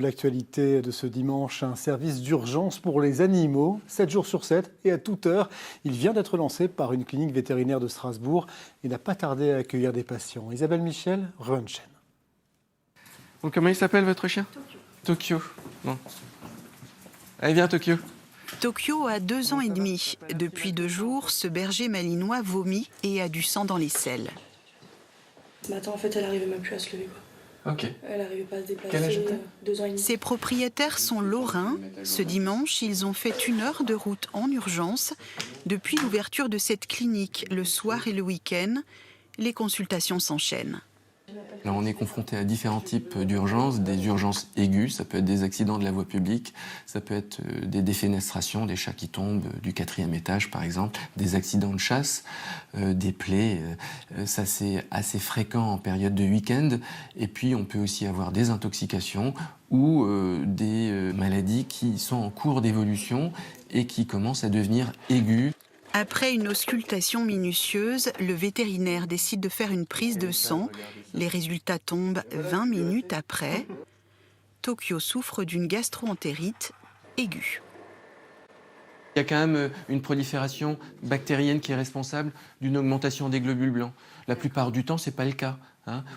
L'actualité de ce dimanche, un service d'urgence pour les animaux, 7 jours sur 7 et à toute heure. Il vient d'être lancé par une clinique vétérinaire de Strasbourg et n'a pas tardé à accueillir des patients. Isabelle Michel, Reunchen. Donc, comment il s'appelle votre chien? Tokyo. Bon. Allez, viens Tokyo. Tokyo a 2 ans et demi. Depuis 2 jours, ce berger malinois vomit et a du sang dans les selles. Ce matin, en fait, elle n'arrivait même plus à se lever, quoi. Ok. Elle n'arrivait pas à se déplacer. Quel âge a-t-elle? 2 ans et demi. Ses propriétaires sont lorrains. Ce dimanche, ils ont fait 1 heure de route en urgence. Depuis l'ouverture de cette clinique, le soir et le week-end, les consultations s'enchaînent. Alors, on est confronté à différents types d'urgences, des urgences aiguës, ça peut être des accidents de la voie publique, ça peut être des défenestrations, des chats qui tombent du 4e étage par exemple, des accidents de chasse, des plaies, ça c'est assez fréquent en période de week-end, et puis on peut aussi avoir des intoxications ou des maladies qui sont en cours d'évolution et qui commencent à devenir aiguës. Après une auscultation minutieuse, le vétérinaire décide de faire une prise de sang. Les résultats tombent 20 minutes après. Tokyo souffre d'une gastro-entérite aiguë. Il y a quand même une prolifération bactérienne qui est responsable d'une augmentation des globules blancs. La plupart du temps, ce n'est pas le cas.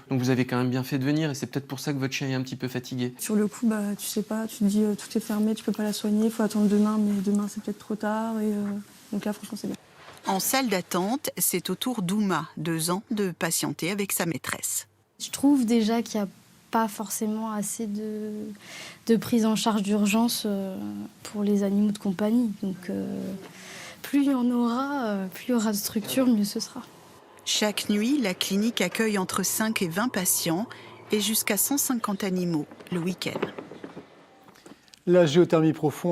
Donc vous avez quand même bien fait de venir et c'est peut-être pour ça que votre chien est un petit peu fatigué. Sur le coup, tu sais pas, tu te dis tout est fermé, tu peux pas la soigner, il faut attendre demain, mais demain c'est peut-être trop tard. Donc là, franchement, c'est bien. En salle d'attente, c'est au tour d'Ouma, 2 ans, de patienter avec sa maîtresse. Je trouve déjà qu'il n'y a pas forcément assez de prise en charge d'urgence pour les animaux de compagnie. Donc plus il y en aura, plus il y aura de structures, mieux ce sera. Chaque nuit, la clinique accueille entre 5 et 20 patients et jusqu'à 150 animaux le week-end. La géothermie profonde.